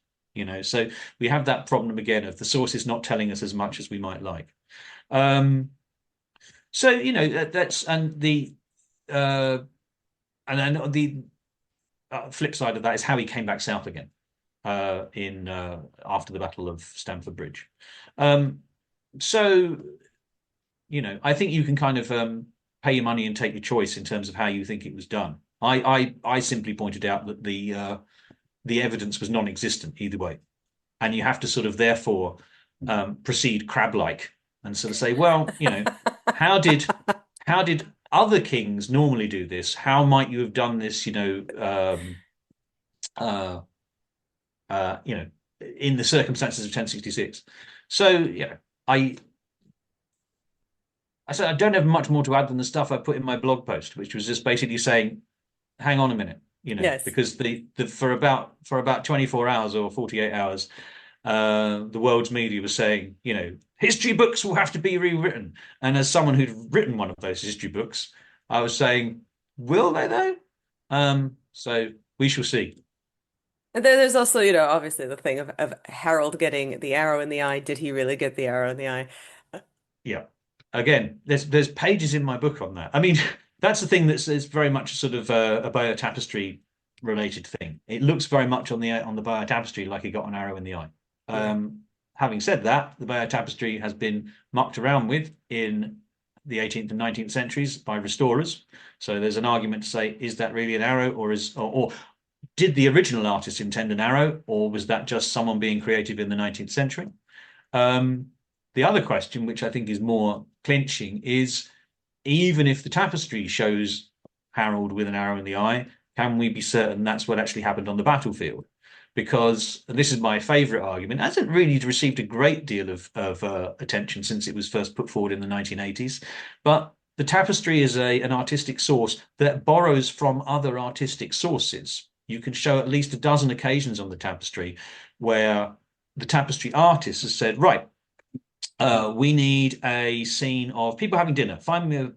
So we have that problem again of the sources not telling us as much as we might like. That's and the and then the flip side of that is how he came back south again in after the Battle of Stamford Bridge. So I think you can kind of pay your money and take your choice in terms of how you think it was done. I simply pointed out that the evidence was non-existent either way, and you have to sort of therefore proceed crab-like and sort of say, well, how did other kings normally do this? How might you have done this? In the circumstances of 1066. So I said I don't have much more to add than the stuff I put in my blog post, which was just basically saying, hang on a minute, Yes. because for about 24 hours or 48 hours, the world's media was saying, history books will have to be rewritten. And as someone who'd written one of those history books, I was saying, will they though? So we shall see. And then there's also, obviously the thing of Harold getting the arrow in the eye. Did he really get the arrow in the eye? Yeah. Again, there's pages in my book on that. I mean, that's the thing that's very much sort of a Bayeux tapestry related thing. It looks very much on the Bayeux tapestry like he got an arrow in the eye. Yeah. Having said that, the Bayeux tapestry has been mucked around with in the 18th and 19th centuries by restorers. So there's an argument to say, is that really an arrow, or did the original artist intend an arrow, or was that just someone being creative in the 19th century? The other question, which I think is more clinching, is even if the tapestry shows Harold with an arrow in the eye, can we be certain that's what actually happened on the battlefield? Because, and this is my favorite argument, hasn't really received a great deal of attention since it was first put forward in the 1980s, but the tapestry is an artistic source that borrows from other artistic sources. You can show at least a dozen occasions on the tapestry where the tapestry artist has said, right, we need a scene of people having dinner. Find me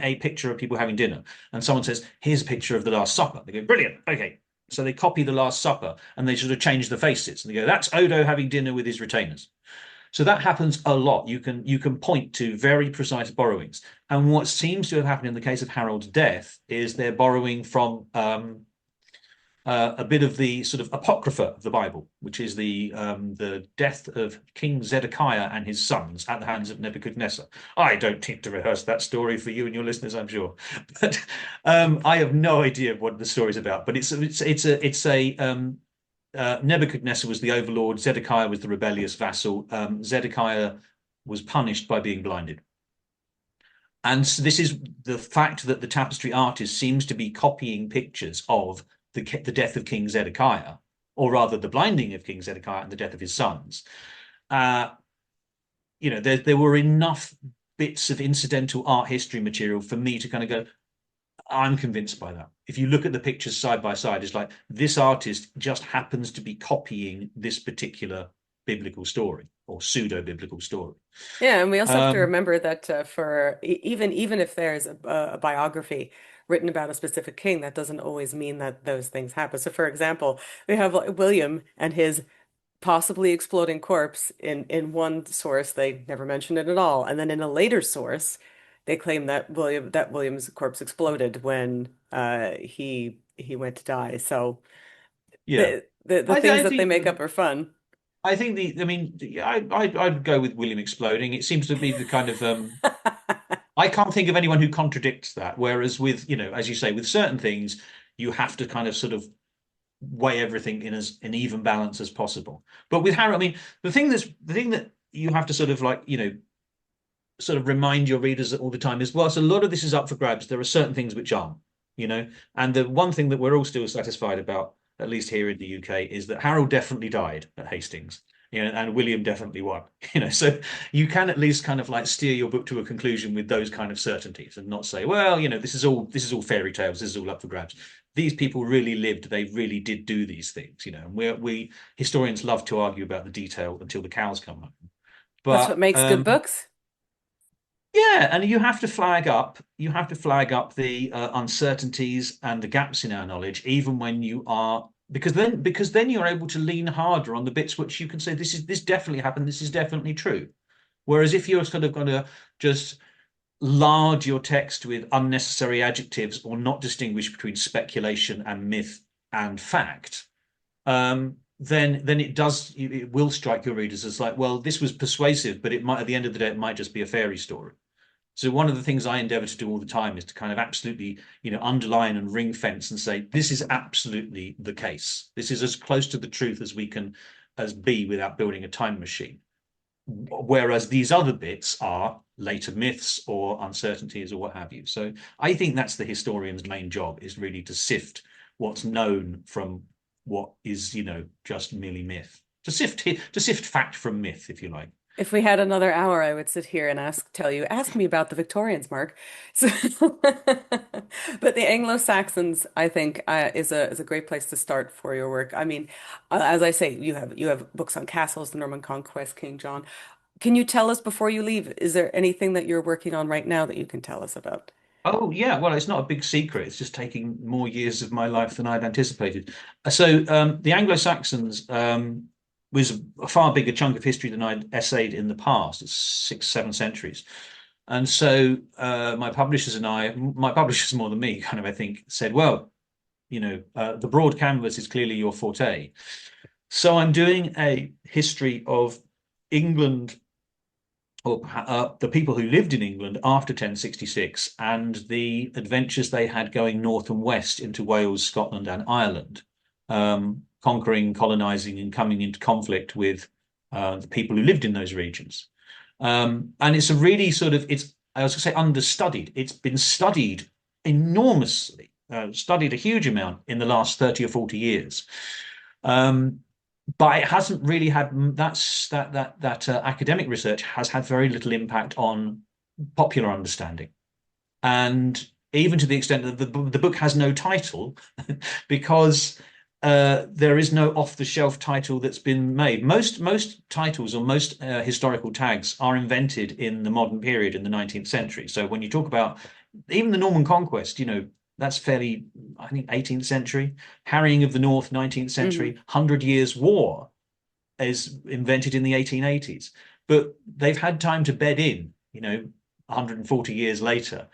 a picture of people having dinner. And someone says, here's a picture of the Last Supper. They go, brilliant. Okay. So they copy the Last Supper and they sort of change the faces. And they go, that's Odo having dinner with his retainers. So that happens a lot. You can point to very precise borrowings. And what seems to have happened in the case of Harold's death is they're borrowing from a bit of the sort of apocrypha of the Bible, which is the death of King Zedekiah and his sons at the hands of Nebuchadnezzar. I don't need to rehearse that story for you and your listeners, I'm sure, but I have no idea what the story's about. But Nebuchadnezzar was the overlord. Zedekiah was the rebellious vassal. Zedekiah was punished by being blinded. And so this is the fact that the tapestry artist seems to be copying pictures of the death of King Zedekiah, or rather the blinding of King Zedekiah and the death of his sons. Uh, there were enough bits of incidental art history material for me to kind of go, I'm convinced by that. If you look at the pictures side by side, it's like this artist just happens to be copying this particular biblical story or pseudo-biblical story. Yeah, and we also have to Um, remember that even if there's a biography written about a specific king, that doesn't always mean that those things happen. So, for example, we have like, William and his possibly exploding corpse in one source. They never mention it at all, and then in a later source, they claim that William's corpse exploded when he went to die. So yeah, the things I that they think make up are fun. I think I mean, I'd go with William exploding. It seems to be the kind of I can't think of anyone who contradicts that. Whereas with, as you say, with certain things, you have to kind of sort of weigh everything in as an even balance as possible. But with Harry, I mean, the thing that you have to sort of like, sort of remind your readers all the time is, whilst a lot of this is up for grabs, there are certain things which aren't, you know. And the one thing that we're all still satisfied about, at least here in the UK, is that Harold definitely died at Hastings, and William definitely won, So you can at least kind of like steer your book to a conclusion with those kind of certainties, and not say, well, this is all fairy tales, this is all up for grabs. These people really lived; they really did do these things, And we historians love to argue about the detail until the cows come home. That's what But makes good books. yeah, and you have to flag up the uncertainties and the gaps in our knowledge, even when you are because then you're able to lean harder on the bits which you can say this definitely happened, this is definitely true. Whereas if you're sort of going to just lard your text with unnecessary adjectives or not distinguish between speculation and myth and fact, then it will strike your readers as like, well, this was persuasive, but it might at the end of the day it might just be a fairy story. So one of the things I endeavor to do all the time is to kind of absolutely, underline and ring fence and say, this is absolutely the case. This is as close to the truth as we can as be without building a time machine. Whereas these other bits are later myths or uncertainties or what have you. So I think that's the historian's main job, is really to sift what's known from what is, just merely myth. To sift fact from myth, if you like. If we had another hour, I would sit here and ask me about the Victorians, Mark. So, but the Anglo-Saxons, I think, is a great place to start for your work. I mean, as I say, you have books on castles, the Norman Conquest, King John. Can you tell us before you leave, is there anything that you're working on right now that you can tell us about? Oh, yeah. Well, it's not a big secret. It's just taking more years of my life than I'd anticipated. So the Anglo-Saxons was a far bigger chunk of history than I'd essayed in the past. It's 6, 7 centuries. And so my publishers more than me, kind of, I think, said, well, the broad canvas is clearly your forte. So I'm doing a history of England, or the people who lived in England after 1066, and the adventures they had going north and west into Wales, Scotland, and Ireland, conquering, colonizing, and coming into conflict with the people who lived in those regions. And it's a really sort of, I was going to say understudied. It's been studied enormously, studied a huge amount in the last 30 or 40 years. But it hasn't really had that academic research has had very little impact on popular understanding, and even to the extent that the book has no title because there is no off-the-shelf title that's been made. Most titles or most historical tags are invented in the modern period in the 19th century. So when you talk about even the Norman conquest, that's fairly, I think, 18th century. Harrying of the North, 19th Hmm. century. 100 Years' War is invented in the 1880s. But they've had time to bed in, 140 years later.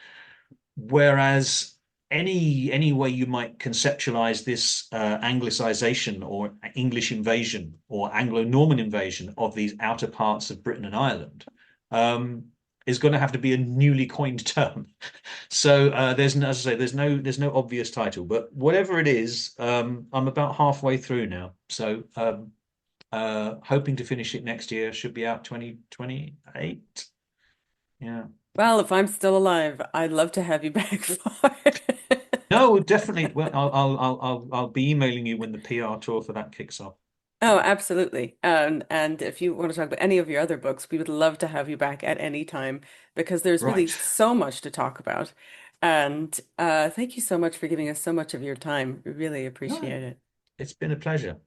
Whereas any way you might conceptualize this Anglicization or English invasion or Anglo-Norman invasion of these outer parts of Britain and Ireland um, is going to have to be a newly coined term. So there's no, as I say, there's no obvious title, but whatever it is, I'm about halfway through now. So hoping to finish it next year. Should be out 2028. Yeah. Well, if I'm still alive, I'd love to have you back for it. No, definitely. Well, I'll be emailing you when the PR tour for that kicks off. Oh, absolutely. And if you want to talk about any of your other books, we would love to have you back at any time because there's really Right. so much to talk about. And thank you so much for giving us so much of your time. We really No, appreciate it. it's been a pleasure.